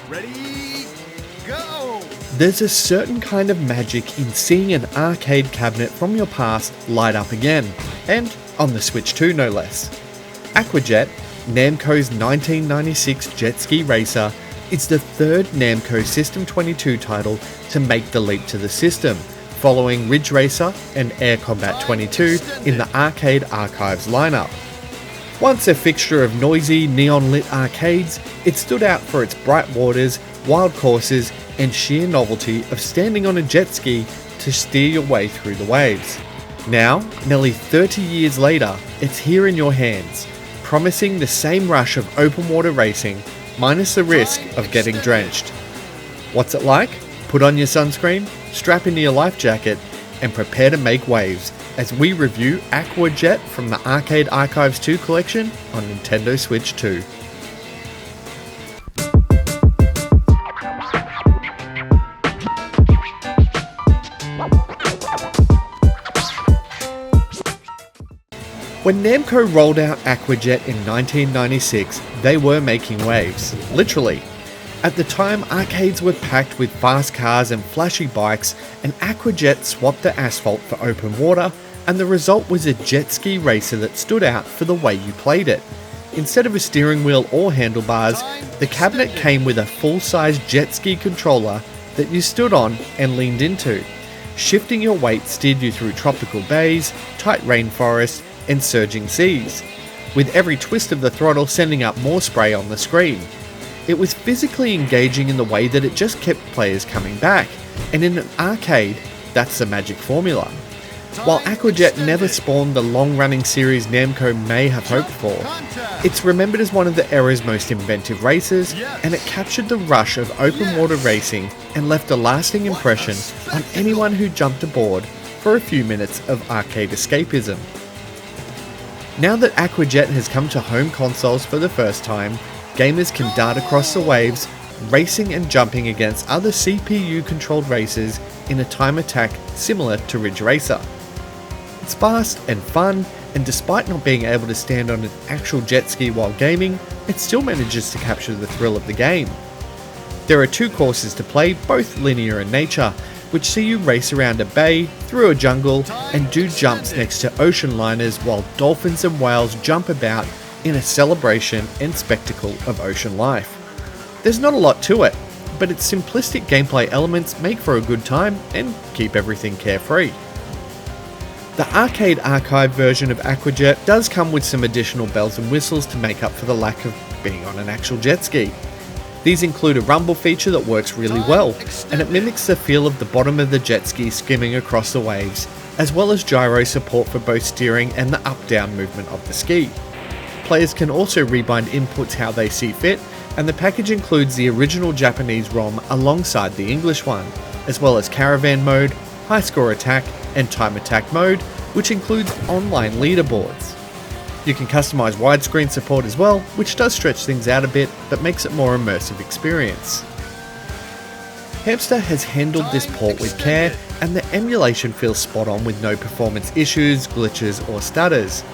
Ready, go! There's a certain kind of magic in seeing an arcade cabinet from your past light up again, and on the Switch 2 no less. Aqua Jet, Namco's 1996 jet ski racer, is the third Namco System 22 title to make the leap to the system, following Ridge Racer and Air Combat 22 in the Arcade Archives lineup. Once a fixture of noisy, neon-lit arcades, it stood out for its bright waters, wild courses, and sheer novelty of standing on a jet ski to steer your way through the waves. Now, nearly 30 years later, it's here in your hands, promising the same rush of open water racing, minus the risk of getting drenched. What's it like? Put on your sunscreen, strap into your life jacket, and prepare to make waves as we review Aqua Jet from the Arcade Archives 2 collection on Nintendo Switch 2. When Namco rolled out Aqua Jet in 1996, they were making waves, literally. At the time, arcades were packed with fast cars and flashy bikes, and Aqua Jet swapped the asphalt for open water, and the result was a jet ski racer that stood out for the way you played it. Instead of a steering wheel or handlebars, the cabinet came with a full-size jet ski controller that you stood on and leaned into. Shifting your weight steered you through tropical bays, tight rainforests, and surging seas, with every twist of the throttle sending up more spray on the screen. It was physically engaging in the way that it just kept players coming back, and in an arcade, that's the magic formula. While Aqua Jet never spawned the long-running series Namco may have hoped for, it's remembered as one of the era's most inventive races, and it captured the rush of open water racing and left a lasting impression on anyone who jumped aboard for a few minutes of arcade escapism. Now that Aqua Jet has come to home consoles for the first time, gamers can dart across the waves, racing and jumping against other CPU-controlled racers in a time attack similar to Ridge Racer. It's fast and fun, and despite not being able to stand on an actual jet ski while gaming, it still manages to capture the thrill of the game. There are two courses to play, both linear in nature, which see you race around a bay, through a jungle, and do jumps next to ocean liners while dolphins and whales jump about in a celebration and spectacle of ocean life. There's not a lot to it, but its simplistic gameplay elements make for a good time and keep everything carefree. The Arcade Archive version of Aqua Jet does come with some additional bells and whistles to make up for the lack of being on an actual jet ski. These include a rumble feature that works really well, and it mimics the feel of the bottom of the jet ski skimming across the waves, as well as gyro support for both steering and the up-down movement of the ski. Players can also rebind inputs how they see fit, and the package includes the original Japanese ROM alongside the English one, as well as caravan mode, high score attack, and time attack mode, which includes online leaderboards. You can customize widescreen support as well, which does stretch things out a bit, but makes it more immersive experience. Hamster has handled this port with care, and the emulation feels spot on with no performance issues, glitches, or stutters.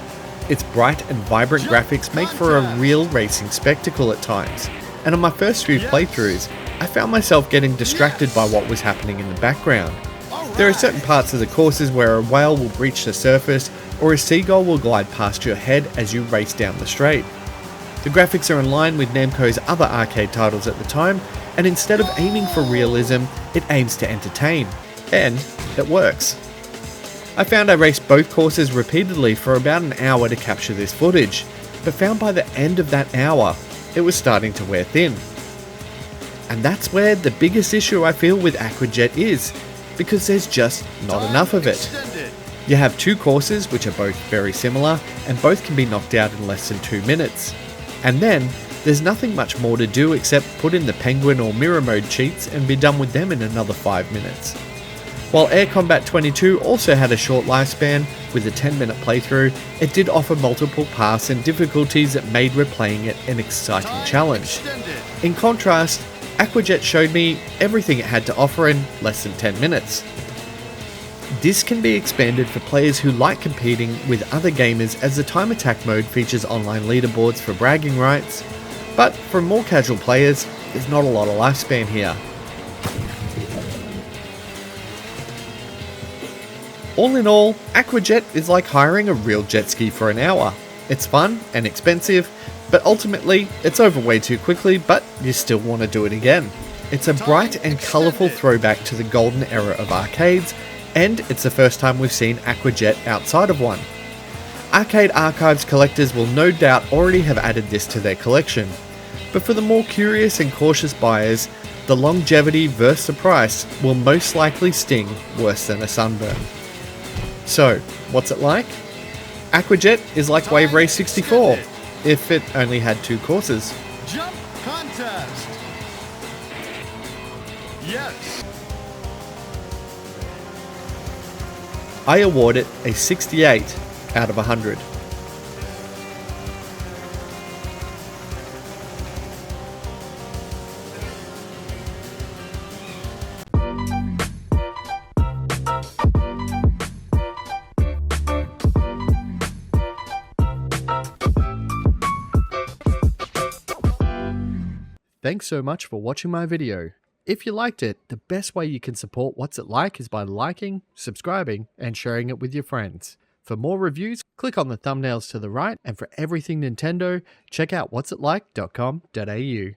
Its bright and vibrant graphics make for a real racing spectacle at times, and on my first few playthroughs, I found myself getting distracted by what was happening in the background. There are certain parts of the courses where a whale will breach the surface, or a seagull will glide past your head as you race down the straight. The graphics are in line with Namco's other arcade titles at the time, and instead of aiming for realism, it aims to entertain. And it works. I found I raced both courses repeatedly for about an hour to capture this footage, but found by the end of that hour, it was starting to wear thin. And that's where the biggest issue I feel with Aqua Jet is, because there's just not enough of it. You have two courses which are both very similar, and both can be knocked out in less than 2 minutes. And then, there's nothing much more to do except put in the penguin or mirror mode cheats and be done with them in another 5 minutes. While Air Combat 22 also had a short lifespan, with a 10-minute playthrough, it did offer multiple paths and difficulties that made replaying it an exciting challenge. In contrast, Aqua Jet showed me everything it had to offer in less than 10 minutes. This can be expanded for players who like competing with other gamers, as the time attack mode features online leaderboards for bragging rights, but for more casual players, there's not a lot of lifespan here. All in all, Aqua Jet is like hiring a real jet ski for an hour. It's fun and expensive, but ultimately it's over way too quickly, but you still want to do it again. It's a bright and colourful throwback to the golden era of arcades, and it's the first time we've seen Aqua Jet outside of one. Arcade Archives collectors will no doubt already have added this to their collection, but for the more curious and cautious buyers, the longevity versus the price will most likely sting worse than a sunburn. So, what's it like? Aqua Jet is like Wave Race 64, if it only had 2 courses. Jump contest. Yes. I award it a 68 out of 100. Thanks so much for watching my video. If you liked it, the best way you can support What's It Like is by liking, subscribing, and sharing it with your friends. For more reviews, click on the thumbnails to the right, and for everything Nintendo, check out whatsItlike.com.au.